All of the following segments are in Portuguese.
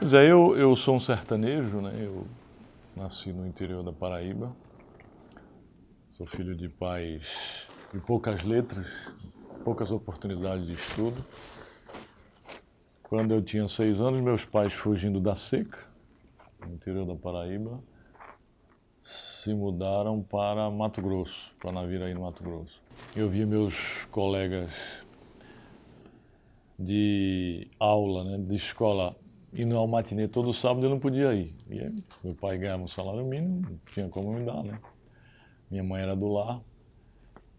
Pois é, eu sou um sertanejo, né? Eu nasci no interior da Paraíba. Sou filho de pais de poucas letras, poucas oportunidades de estudo. Quando eu tinha 6 anos, meus pais, fugindo da seca, no interior da Paraíba, se mudaram para Mato Grosso, para Naviraí, no Mato Grosso. Eu via meus colegas de aula, né, de escola, indo ao matinê todo sábado, eu não podia ir. E aí, meu pai ganhava um salário mínimo, não tinha como me dar, né? Minha mãe era do lar.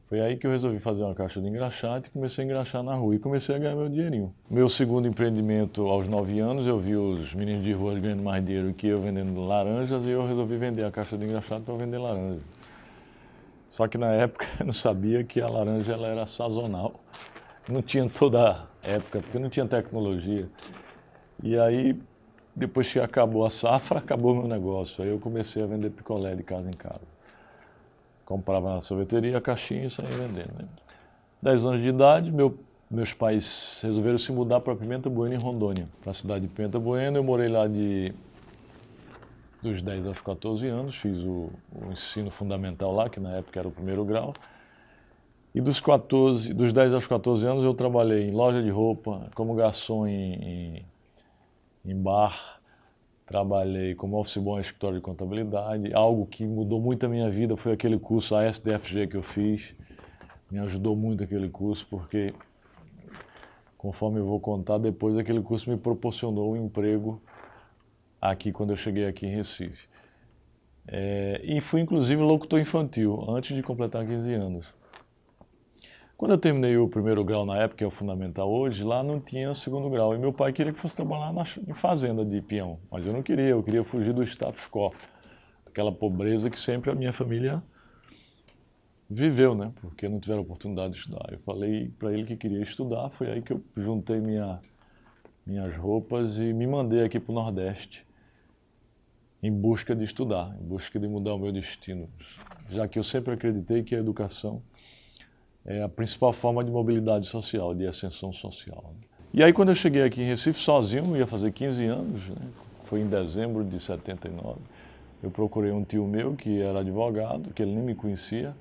Foi aí que eu resolvi fazer uma caixa de engraxate e comecei a engraxar na rua e comecei a ganhar meu dinheirinho. Meu segundo empreendimento, aos 9 anos, eu vi os meninos de rua ganhando mais dinheiro que eu vendendo laranjas e eu resolvi vender a caixa de engraxate para vender laranja. Só que na época eu não sabia que a laranja ela era sazonal. Não tinha toda a época, porque não tinha tecnologia. E aí, depois que acabou a safra, acabou meu negócio. Aí eu comecei a vender picolé de casa em casa. Comprava na sorveteria a caixinha e saía vendendo, né? 10 anos de idade, meus pais resolveram se mudar para Pimenta Bueno, em Rondônia, para a cidade de Pimenta Bueno. Eu morei lá dos 10 aos 14 anos, fiz o ensino fundamental lá, que na época era o primeiro grau. E dos 10 aos 14 anos eu trabalhei em loja de roupa, como garçom em bar, trabalhei como office boy em escritório de contabilidade. Algo que mudou muito a minha vida foi aquele curso ASDFG que eu fiz. Me ajudou muito aquele curso, porque, conforme eu vou contar depois, aquele curso me proporcionou um emprego aqui quando eu cheguei aqui em Recife. E fui inclusive locutor infantil, antes de completar 15 anos. Quando eu terminei o primeiro grau na época, que é o fundamental hoje, lá não tinha segundo grau. E meu pai queria que fosse trabalhar em fazenda de peão. Mas eu não queria, eu queria fugir do status quo. Aquela pobreza que sempre a minha família viveu, né? Porque não tiveram oportunidade de estudar. Eu falei para ele que queria estudar, foi aí que eu juntei minhas roupas e me mandei aqui para o Nordeste em busca de estudar, em busca de mudar o meu destino. Já que eu sempre acreditei que a educação é a principal forma de mobilidade social, de ascensão social. E aí quando eu cheguei aqui em Recife sozinho, ia fazer 15 anos, né? Foi em dezembro de 79, eu procurei um tio meu que era advogado, que ele nem me conhecia.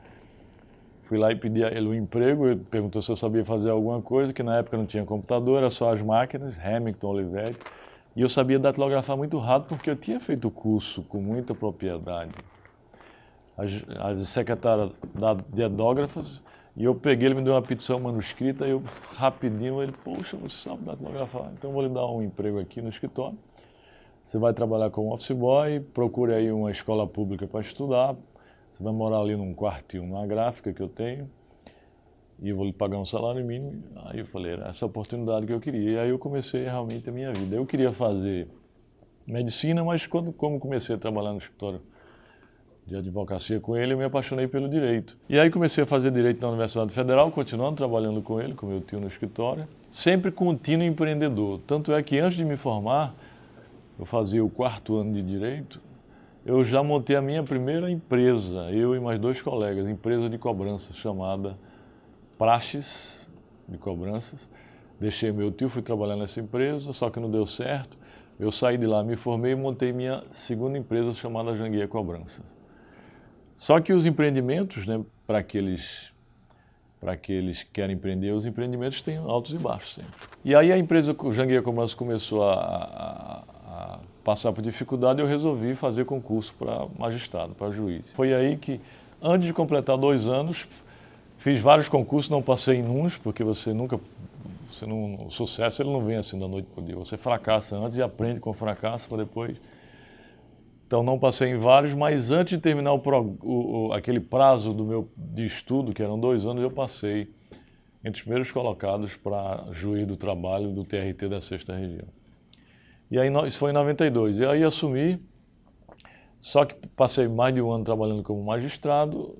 Fui lá e pedi a ele um emprego, ele perguntou se eu sabia fazer alguma coisa, que na época não tinha computador, era só as máquinas, Remington, Olivetti. E eu sabia datilografar muito rápido porque eu tinha feito o curso com muita propriedade. As secretárias de etnógrafos, e eu peguei, ele me deu uma petição manuscrita, e eu rapidinho, ele, poxa, você sabe datilografar, então eu vou lhe dar um emprego aqui no escritório. Você vai trabalhar como office boy, procure aí uma escola pública para estudar, você vai morar ali num quartinho, numa gráfica que eu tenho, e eu vou lhe pagar um salário mínimo. Aí eu falei, era essa oportunidade que eu queria, e aí eu comecei realmente a minha vida. Eu queria fazer medicina, mas como comecei a trabalhar no escritório de advocacia com ele, eu me apaixonei pelo direito. E aí comecei a fazer direito na Universidade Federal, continuando trabalhando com ele, com meu tio no escritório, sempre contínuo empreendedor. Tanto é que antes de me formar, eu fazia o 4º ano de direito, eu já montei a minha primeira empresa, eu e mais 2 colegas, empresa de cobrança chamada Praxes de Cobranças. Deixei meu tio, fui trabalhar nessa empresa, só que não deu certo. Eu saí de lá, me formei e montei minha segunda empresa chamada Janguia Cobrança. Só que os empreendimentos, né, para aqueles que querem empreender, os empreendimentos têm altos e baixos sempre. E aí a empresa Janguia Cobrança começou a passar por dificuldade, eu resolvi fazer concurso para magistrado, para juiz. Foi aí que, antes de completar 2 anos, fiz vários concursos, não passei em uns, porque o sucesso ele não vem assim da noite para o dia. Você fracassa antes e aprende com o fracasso para depois. Então não passei em vários, mas antes de terminar aquele prazo de estudo, que eram 2 anos, eu passei entre os primeiros colocados para juiz do trabalho do TRT da 6ª Região. E aí isso foi em 92. E aí assumi, só que passei mais de 1 ano trabalhando como magistrado,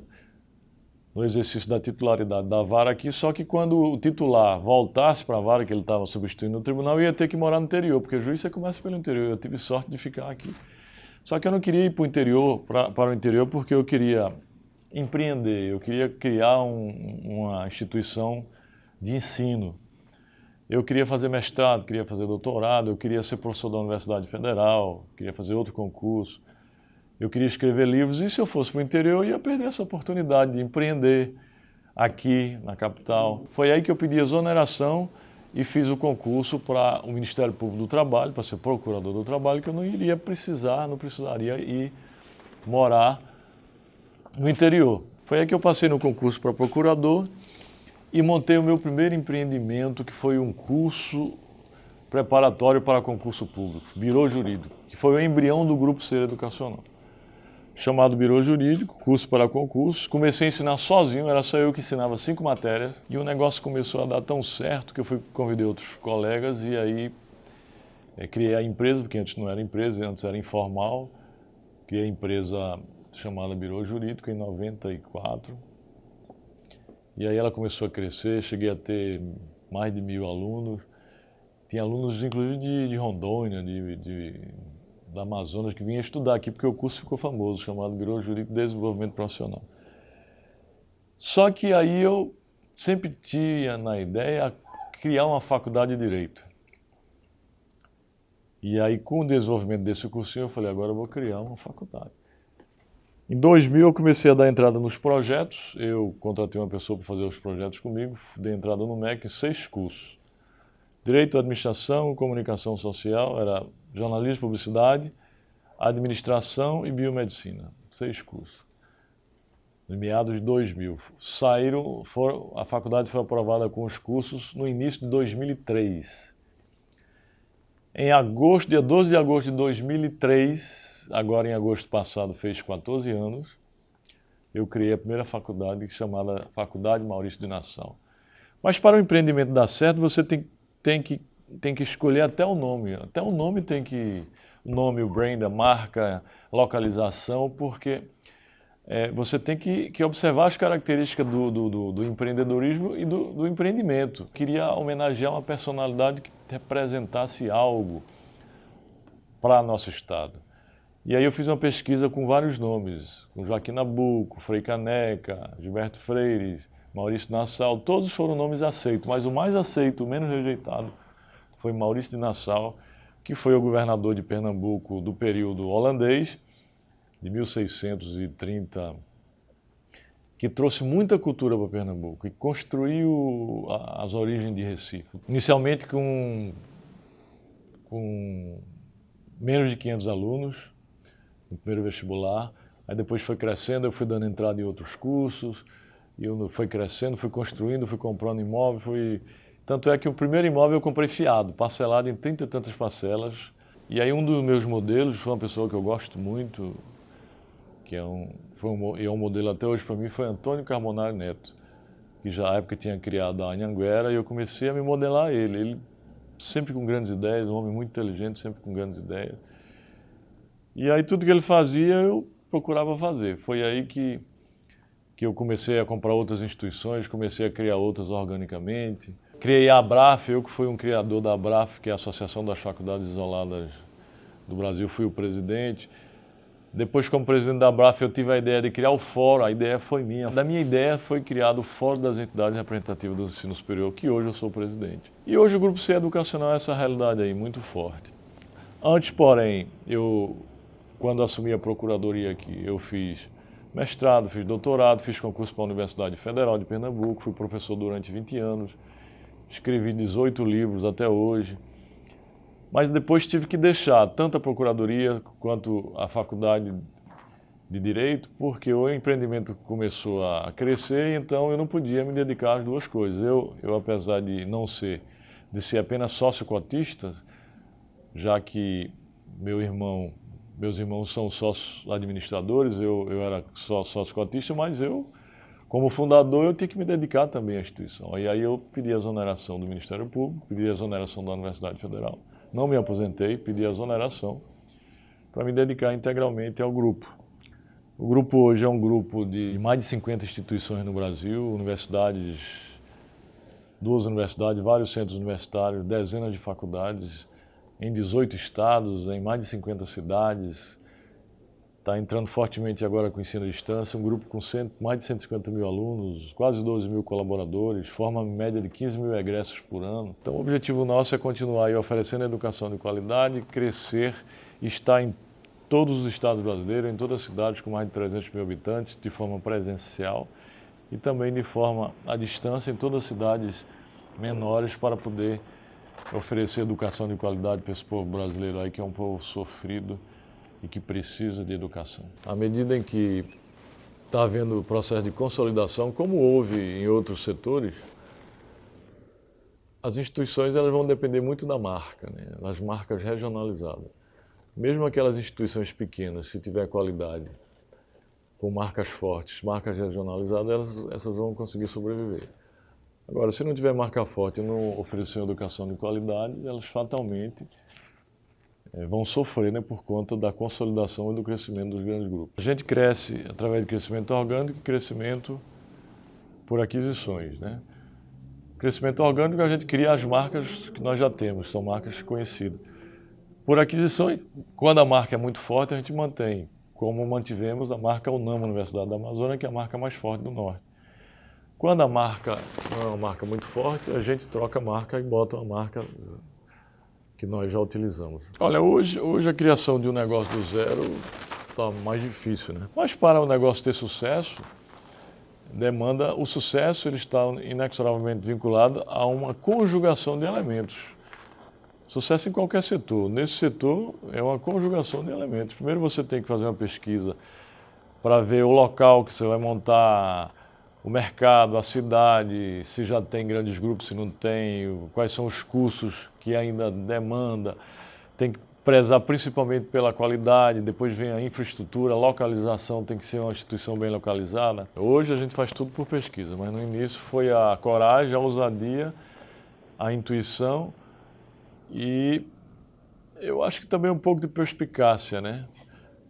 no exercício da titularidade da vara aqui, só que quando o titular voltasse para a vara que ele estava substituindo no tribunal, ia ter que morar no interior, porque juiz você começa pelo interior. Eu tive sorte de ficar aqui. Só que eu não queria ir para o interior, para o interior, porque eu queria empreender, eu queria criar uma instituição de ensino. Eu queria fazer mestrado, queria fazer doutorado, eu queria ser professor da Universidade Federal, queria fazer outro concurso, eu queria escrever livros, e se eu fosse para o interior, eu ia perder essa oportunidade de empreender aqui na capital. Foi aí que eu pedi exoneração e fiz o concurso para o Ministério Público do Trabalho, para ser procurador do trabalho, que eu não precisaria ir morar no interior. Foi aí que eu passei no concurso para procurador e montei o meu primeiro empreendimento, que foi um curso preparatório para concurso público, Birô Jurídico, que foi o embrião do Grupo Ser Educacional. Chamado Birô Jurídico, curso para concurso. Comecei a ensinar sozinho, era só eu que ensinava 5 matérias. E o negócio começou a dar tão certo que eu convidei outros colegas e aí criei a empresa, porque antes não era empresa, antes era informal. Criei a empresa chamada Birô Jurídico em 94. E aí ela começou a crescer, cheguei a ter mais de 1000 alunos. Tinha alunos, inclusive, de Rondônia, da Amazonas, que vinha estudar aqui, porque o curso ficou famoso, chamado Birô Jurídico de Desenvolvimento Profissional. Só que aí eu sempre tinha na ideia criar uma faculdade de Direito. E aí, com o desenvolvimento desse cursinho, eu falei, agora eu vou criar uma faculdade. Em 2000, eu comecei a dar entrada nos projetos, eu contratei uma pessoa para fazer os projetos comigo, dei entrada no MEC em 6 cursos. Direito, Administração, Comunicação Social, era jornalismo, publicidade, administração e biomedicina. 6 cursos. Em meados de 2000. A faculdade foi aprovada com os cursos no início de 2003. Em agosto, dia 12 de agosto de 2003, agora em agosto passado fez 14 anos, eu criei a primeira faculdade chamada Faculdade Maurício de Nassau. Mas para o empreendimento dar certo, você tem que escolher até o nome. Até o nome tem que... O nome, o brand, a marca, localização, porque você tem que observar as características do empreendedorismo e do empreendimento. Queria homenagear uma personalidade que representasse algo para nosso estado. E aí eu fiz uma pesquisa com vários nomes, com Joaquim Nabuco, Frei Caneca, Gilberto Freire, Maurício Nassau, todos foram nomes aceitos, mas o mais aceito, o menos rejeitado, foi Maurício de Nassau, que foi o governador de Pernambuco do período holandês, de 1630, que trouxe muita cultura para Pernambuco e construiu as origens de Recife. Inicialmente com menos de 500 alunos, no primeiro vestibular, aí depois foi crescendo, eu fui dando entrada em outros cursos, e eu fui crescendo, fui construindo, fui comprando imóvel, Tanto é que o primeiro imóvel eu comprei fiado, parcelado em 30 e tantas parcelas, e aí um dos meus modelos, foi uma pessoa que eu gosto muito, que é um modelo até hoje para mim, foi Antônio Carmonari Neto, que já à época tinha criado a Anhanguera, e eu comecei a me modelar ele sempre com grandes ideias, um homem muito inteligente, sempre com grandes ideias. E aí tudo que ele fazia, eu procurava fazer. Foi aí que eu comecei a comprar outras instituições, comecei a criar outras organicamente. Criei a Abraf, eu que fui um criador da Abraf, que é a Associação das Faculdades Isoladas do Brasil, fui o presidente. Depois, como presidente da Abraf, eu tive a ideia de criar o fórum, a ideia foi minha. Da minha ideia foi criado o Fórum das Entidades Representativas do Ensino Superior, que hoje eu sou presidente. E hoje o Grupo C Educacional é essa realidade aí, muito forte. Antes, porém, quando assumi a procuradoria aqui, eu fiz mestrado, fiz doutorado, fiz concurso para a Universidade Federal de Pernambuco, fui professor durante 20 anos, escrevi 18 livros até hoje. Mas depois tive que deixar tanto a procuradoria quanto a faculdade de Direito, porque o empreendimento começou a crescer, então eu não podia me dedicar às duas coisas. Eu apesar de de ser apenas sócio cotista, já que meus irmãos são sócios administradores, eu era só sócio cotista, mas como fundador, eu tinha que me dedicar também à instituição. E aí eu pedi a exoneração do Ministério Público, pedi a exoneração da Universidade Federal. Não me aposentei, pedi a exoneração para me dedicar integralmente ao grupo. O grupo hoje é um grupo de mais de 50 instituições no Brasil, universidades, 2 universidades, vários centros universitários, dezenas de faculdades, em 18 estados, em mais de 50 cidades, está entrando fortemente agora com o ensino à distância, um grupo com mais de 150 mil alunos, quase 12 mil colaboradores, forma média de 15 mil egressos por ano. Então o objetivo nosso é continuar aí oferecendo educação de qualidade, crescer e estar em todos os estados brasileiros, em todas as cidades com mais de 300 mil habitantes, de forma presencial e também de forma à distância em todas as cidades menores para poder oferecer educação de qualidade para esse povo brasileiro aí, que é um povo sofrido e que precisa de educação. À medida em que está havendo o processo de consolidação, como houve em outros setores, as instituições elas vão depender muito da marca, né? Das marcas regionalizadas. Mesmo aquelas instituições pequenas, se tiver qualidade, com marcas fortes, marcas regionalizadas, essas vão conseguir sobreviver. Agora, se não tiver marca forte e não oferecer uma educação de qualidade, elas fatalmente vão sofrer, né, por conta da consolidação e do crescimento dos grandes grupos. A gente cresce através de crescimento orgânico e crescimento por aquisições, né? Crescimento orgânico, a gente cria as marcas que nós já temos, são marcas conhecidas. Por aquisição, quando a marca é muito forte, a gente mantém, como mantivemos a marca UNAMA, Universidade da Amazônia, que é a marca mais forte do Norte. Quando a marca não é uma marca muito forte, a gente troca a marca e bota uma marca que nós já utilizamos. Olha, hoje a criação de um negócio do zero está mais difícil, né? Mas para o negócio ter sucesso, o sucesso ele está inexoravelmente vinculado a uma conjugação de elementos. Sucesso em qualquer setor. Nesse setor é uma conjugação de elementos. Primeiro você tem que fazer uma pesquisa para ver o local que você vai montar, o mercado, a cidade, se já tem grandes grupos, se não tem, quais são os cursos que ainda demanda. Tem que prezar principalmente pela qualidade, depois vem a infraestrutura, a localização, tem que ser uma instituição bem localizada. Hoje a gente faz tudo por pesquisa, mas no início foi a coragem, a ousadia, a intuição e eu acho que também um pouco de perspicácia, né?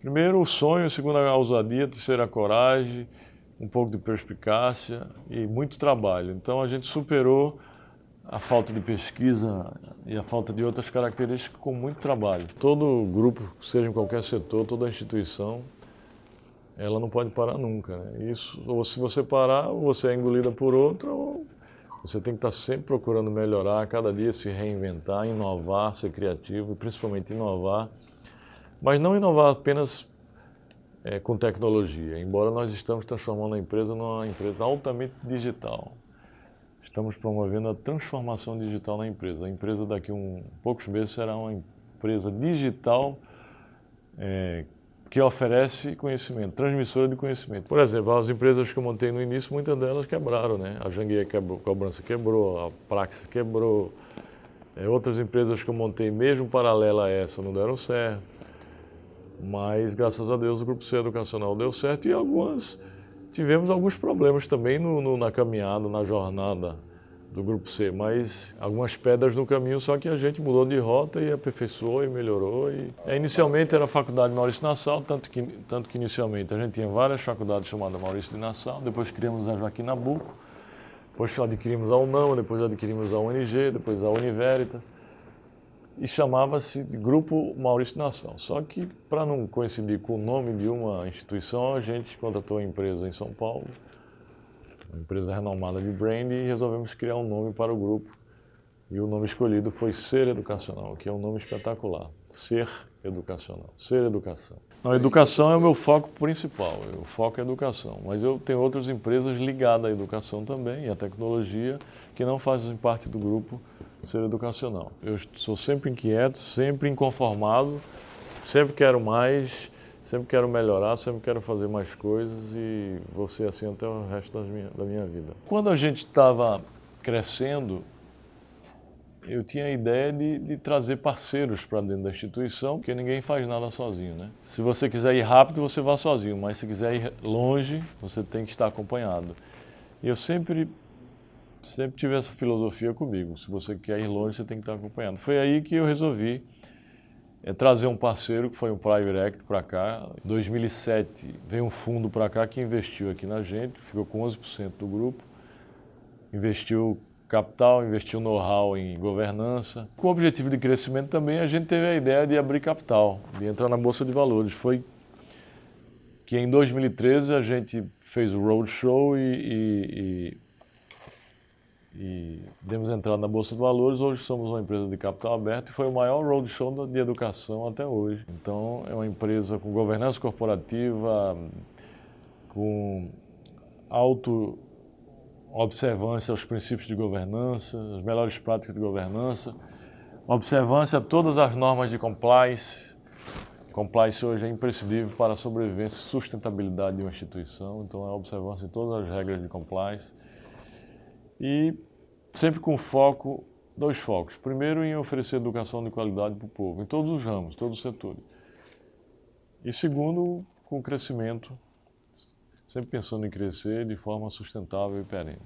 Primeiro o sonho, segundo a ousadia, terceiro a coragem, um pouco de perspicácia e muito trabalho. Então a gente superou a falta de pesquisa e a falta de outras características com muito trabalho. Todo grupo, seja em qualquer setor, toda instituição, ela não pode parar nunca, né? Isso, ou se você parar, você é engolida por outra, ou você tem que estar sempre procurando melhorar, a cada dia se reinventar, inovar, ser criativo e principalmente inovar. Mas não inovar apenas com tecnologia, embora nós estamos transformando a empresa numa empresa altamente digital. Estamos promovendo a transformação digital na empresa. A empresa daqui a poucos meses será uma empresa digital que oferece conhecimento, transmissora de conhecimento. Por exemplo, as empresas que eu montei no início, muitas delas quebraram, né? A Janguier Cobrança quebrou, a Praxis quebrou, outras empresas que eu montei mesmo paralela a essa não deram certo. Mas, graças a Deus, o Grupo C Educacional deu certo e tivemos alguns problemas também na caminhada, na jornada do Grupo C, mas algumas pedras no caminho, só que a gente mudou de rota e aperfeiçoou e melhorou. Inicialmente era a Faculdade Maurício de Nassau, tanto que inicialmente a gente tinha várias faculdades chamadas Maurício de Nassau, depois criamos a Joaquim Nabuco, depois adquirimos a UNAMA, depois adquirimos a UNG, depois a Univeritas. E chamava-se de Grupo Maurício de Nassau. Só que, para não coincidir com o nome de uma instituição, a gente contratou uma empresa em São Paulo, uma empresa renomada de brand, e resolvemos criar um nome para o grupo. E o nome escolhido foi Ser Educacional, que é um nome espetacular. Ser Educacional, Ser Educação. Não, a educação é o meu foco principal, o foco é a educação. Mas eu tenho outras empresas ligadas à educação também, e à tecnologia, que não fazem parte do grupo Ser Educacional. Eu sou sempre inquieto, sempre inconformado, sempre quero mais, sempre quero melhorar, sempre quero fazer mais coisas e vou ser assim até o resto da minha vida. Quando a gente estava crescendo, eu tinha a ideia de trazer parceiros para dentro da instituição, porque ninguém faz nada sozinho, né? Se você quiser ir rápido, você vá sozinho, mas se quiser ir longe, você tem que estar acompanhado. E eu sempre tive essa filosofia comigo, se você quer ir longe, você tem que estar acompanhado. Foi aí que eu resolvi trazer um parceiro, que foi um Private Equity para cá. Em 2007 veio um fundo para cá que investiu aqui na gente, ficou com 11% do grupo, investiu capital, investiu know-how em governança. Com o objetivo de crescimento também, a gente teve a ideia de abrir capital, de entrar na Bolsa de Valores. Foi que em 2013 a gente fez o roadshow e demos entrada na Bolsa de Valores. Hoje somos uma empresa de capital aberto e foi o maior roadshow de educação até hoje. Então é uma empresa com governança corporativa, com auto-observância aos princípios de governança, as melhores práticas de governança, observância a todas as normas de compliance. Compliance hoje é imprescindível para a sobrevivência e sustentabilidade de uma instituição, então é a observância em todas as regras de compliance. E sempre com dois focos. Primeiro, em oferecer educação de qualidade para o povo, em todos os ramos, todos os setores. E segundo, com crescimento, sempre pensando em crescer de forma sustentável e perene.